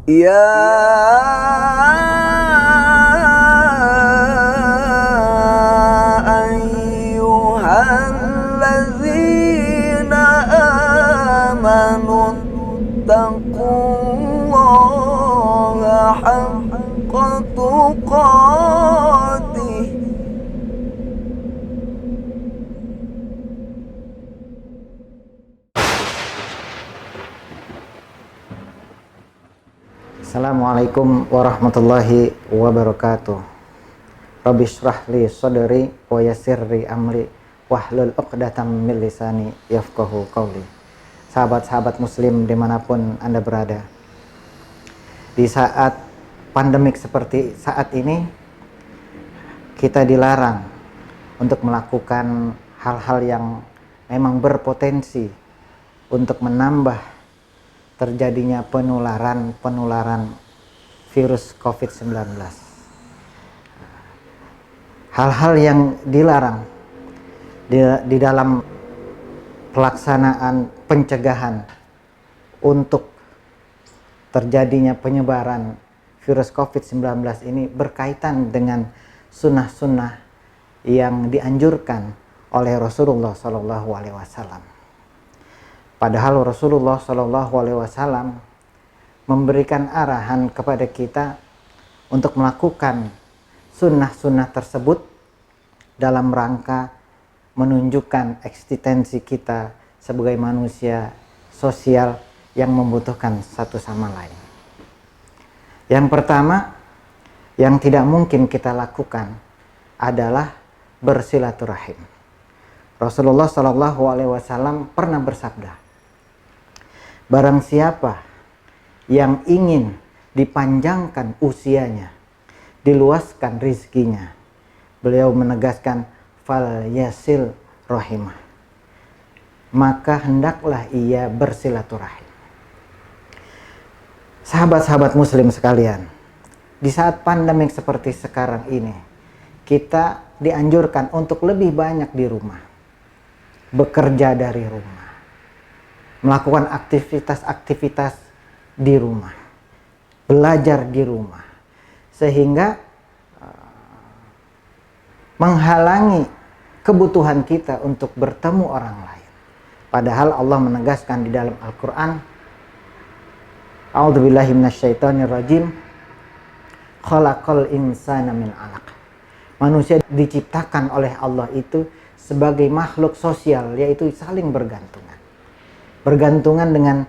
يا أيها الذين آمنوا اتقوا الله حق تقاته. Assalamualaikum warahmatullahi wabarakatuh. Rabbi shrah li sadri wa yassir li amri wahlul 'uqdatam min lisani yafqahu qawli. Sahabat-sahabat muslim dimanapun Anda berada, di saat pandemik seperti saat ini, kita dilarang untuk melakukan hal-hal yang memang berpotensi untuk menambah terjadinya penularan virus COVID-19. Hal-hal yang dilarang di dalam pelaksanaan pencegahan untuk terjadinya penyebaran virus COVID-19 ini berkaitan dengan sunnah-sunnah yang dianjurkan oleh Rasulullah SAW. Padahal Rasulullah SAW memberikan arahan kepada kita untuk melakukan sunnah-sunnah tersebut dalam rangka menunjukkan eksistensi kita sebagai manusia sosial yang membutuhkan satu sama lain. Yang pertama yang tidak mungkin kita lakukan adalah bersilaturahim. Rasulullah SAW pernah bersabda, barang siapa yang ingin dipanjangkan usianya, diluaskan rizkinya, beliau menegaskan fal yasil rahimah, maka hendaklah ia bersilaturahim. Sahabat-sahabat muslim sekalian, di saat pandemik seperti sekarang ini, kita dianjurkan untuk lebih banyak di rumah, bekerja dari rumah, melakukan aktivitas-aktivitas di rumah, belajar di rumah, sehingga menghalangi kebutuhan kita untuk bertemu orang lain. Padahal Allah menegaskan di dalam Al-Quran, A'udzubillahi minasyaitonirrajim, khalaqal insana min 'alaq. Manusia diciptakan oleh Allah itu sebagai makhluk sosial, yaitu saling bergantungan dengan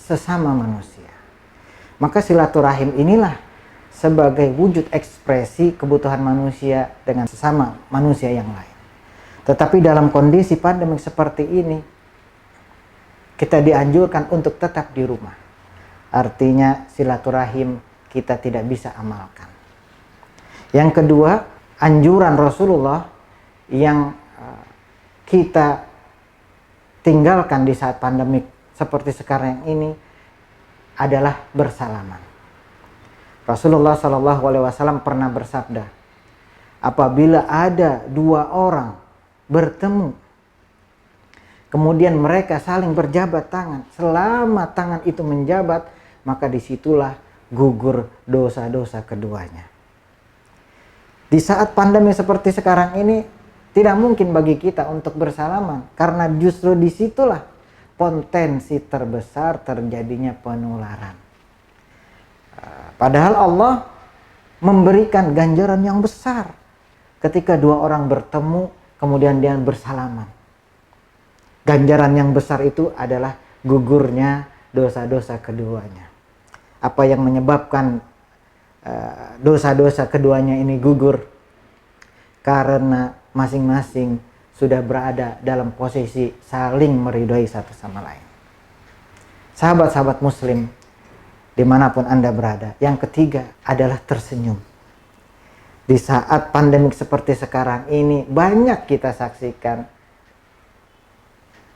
sesama manusia. Maka silaturahim inilah sebagai wujud ekspresi kebutuhan manusia dengan sesama manusia yang lain. Tetapi dalam kondisi pandemik seperti ini, kita dianjurkan untuk tetap di rumah. Artinya silaturahim kita tidak bisa amalkan. Yang kedua, anjuran Rasulullah yang kita tinggalkan di saat pandemik seperti sekarang ini adalah bersalaman. Rasulullah SAW pernah bersabda, apabila ada dua orang bertemu, kemudian mereka saling berjabat tangan, selama tangan itu menjabat, maka disitulah gugur dosa-dosa keduanya. Di saat pandemi seperti sekarang ini, tidak mungkin bagi kita untuk bersalaman, karena justru disitulah potensi terbesar terjadinya penularan. Padahal Allah memberikan ganjaran yang besar ketika dua orang bertemu kemudian dia bersalaman. Ganjaran yang besar itu adalah gugurnya dosa-dosa keduanya. Apa yang menyebabkan dosa-dosa keduanya ini gugur? Karena masing-masing sudah berada dalam posisi saling meridhoi satu sama lain. Sahabat-sahabat muslim dimanapun Anda berada, yang ketiga adalah tersenyum. Di saat pandemik seperti sekarang ini, banyak kita saksikan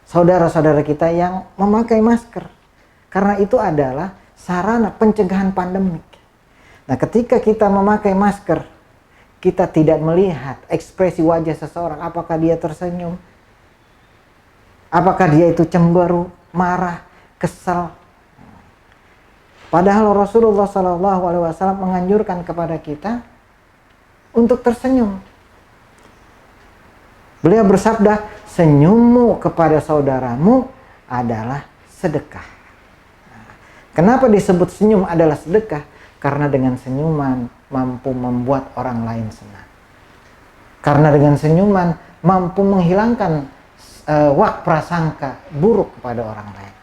saudara-saudara kita yang memakai masker, karena itu adalah sarana pencegahan pandemik. Nah, ketika kita memakai masker, kita tidak melihat ekspresi wajah seseorang, apakah dia tersenyum, apakah dia itu cemberut, marah, kesal. Padahal Rasulullah SAW menganjurkan kepada kita untuk tersenyum. Beliau bersabda, senyummu kepada saudaramu adalah sedekah. Kenapa disebut senyum adalah sedekah? Karena dengan senyuman mampu membuat orang lain senang. Karena dengan senyuman mampu menghilangkan wak prasangka buruk kepada orang lain.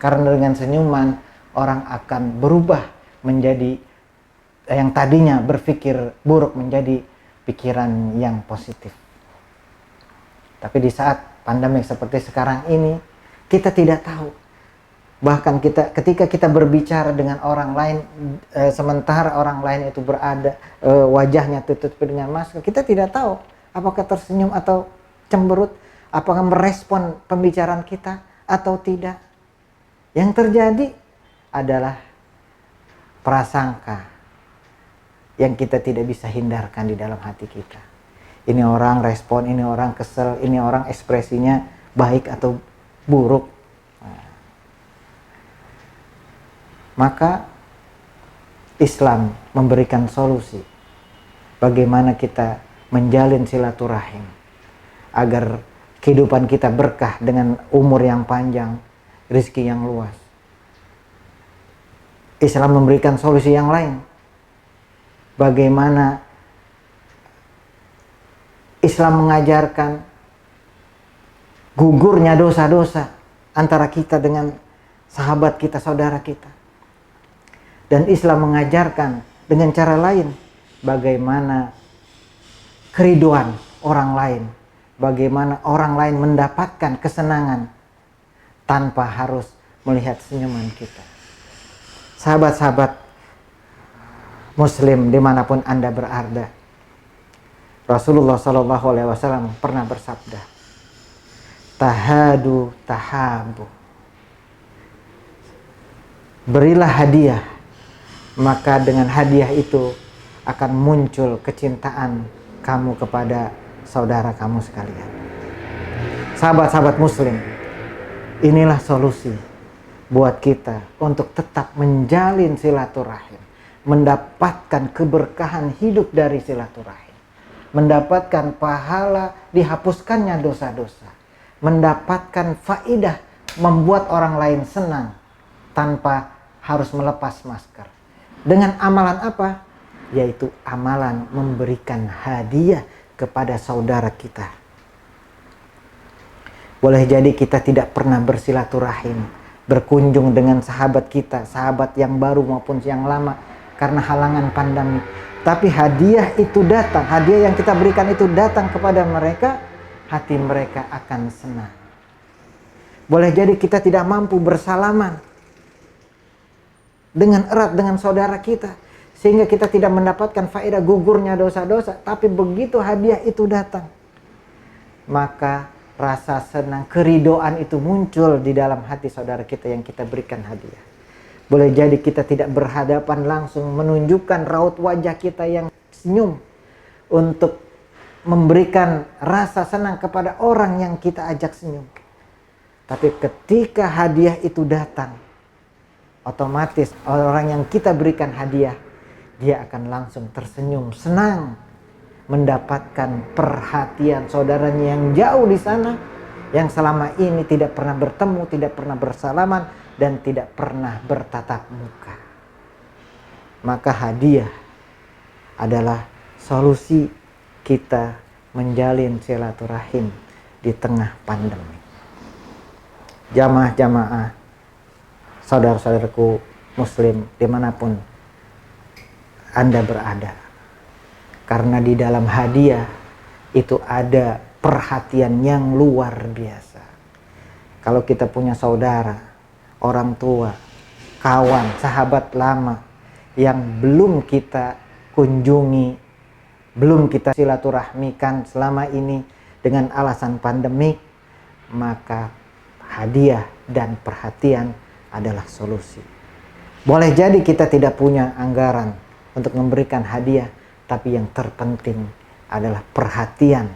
Karena dengan senyuman orang akan berubah menjadi yang tadinya berpikir buruk menjadi pikiran yang positif. Tapi di saat pandemi seperti sekarang ini, kita tidak tahu. Bahkan ketika kita berbicara dengan orang lain, sementara orang lain itu berada wajahnya tutup dengan masker, kita tidak tahu apakah tersenyum atau cemberut, apakah merespon pembicaraan kita atau tidak. Yang terjadi adalah prasangka yang kita tidak bisa hindarkan di dalam hati kita. Ini orang respon, ini orang kesel, ini orang ekspresinya baik atau buruk. Maka Islam memberikan solusi bagaimana kita menjalin silaturahim agar kehidupan kita berkah dengan umur yang panjang, rezeki yang luas. Islam memberikan solusi yang lain. Bagaimana Islam mengajarkan gugurnya dosa-dosa antara kita dengan sahabat kita, saudara kita. Dan Islam mengajarkan dengan cara lain bagaimana keriduan orang lain, bagaimana orang lain mendapatkan kesenangan tanpa harus melihat senyuman kita. Sahabat-sahabat Muslim dimanapun Anda berada, Rasulullah SAW pernah bersabda, tahadu tahabu, berilah hadiah, maka dengan hadiah itu akan muncul kecintaan kamu kepada saudara kamu sekalian. Sahabat-sahabat Muslim, inilah solusi buat kita untuk tetap menjalin silaturahim, mendapatkan keberkahan hidup dari silaturahim, mendapatkan pahala dihapuskannya dosa-dosa, mendapatkan faidah membuat orang lain senang tanpa harus melepas masker. Dengan amalan apa? Yaitu amalan memberikan hadiah kepada saudara kita. Boleh jadi kita tidak pernah bersilaturahim, berkunjung dengan sahabat kita, sahabat yang baru maupun yang lama karena halangan pandemi. Tapi hadiah itu datang, hadiah yang kita berikan itu datang kepada mereka, hati mereka akan senang. Boleh jadi kita tidak mampu bersalaman dengan erat dengan saudara kita, sehingga kita tidak mendapatkan faedah gugurnya dosa-dosa. Tapi begitu hadiah itu datang, maka rasa senang, keridoan itu muncul di dalam hati saudara kita yang kita berikan hadiah. Boleh jadi kita tidak berhadapan langsung menunjukkan raut wajah kita yang senyum untuk memberikan rasa senang kepada orang yang kita ajak senyum. Tapi ketika hadiah itu datang, otomatis orang yang kita berikan hadiah, dia akan langsung tersenyum, senang mendapatkan perhatian saudaranya yang jauh di sana, yang selama ini tidak pernah bertemu, tidak pernah bersalaman, dan tidak pernah bertatap muka. Maka hadiah adalah solusi kita menjalin silaturahim di tengah pandemi. Jamaah-jamaah, saudara-saudaraku Muslim dimanapun Anda berada, karena di dalam hadiah itu ada perhatian yang luar biasa. Kalau kita punya saudara, orang tua, kawan, sahabat lama yang belum kita kunjungi, belum kita silaturahmikan selama ini dengan alasan pandemik, maka hadiah dan perhatian adalah solusi. Boleh jadi kita tidak punya anggaran untuk memberikan hadiah, tapi yang terpenting adalah perhatian.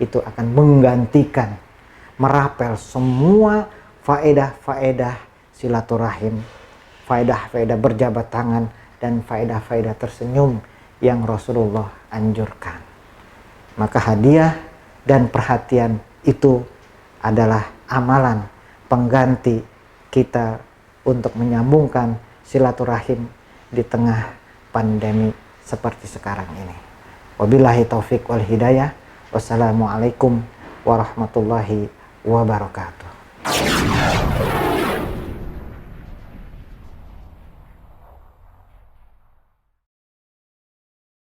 Itu akan menggantikan, merapel semua faedah-faedah silaturahim faedah-faedah berjabat tangan dan faedah-faedah tersenyum yang Rasulullah anjurkan. Maka hadiah dan perhatian itu adalah amalan pengganti kita untuk menyambungkan silaturahim di tengah pandemi seperti sekarang ini. Wabillahi taufik wal hidayah. Wassalamualaikum warahmatullahi wabarakatuh.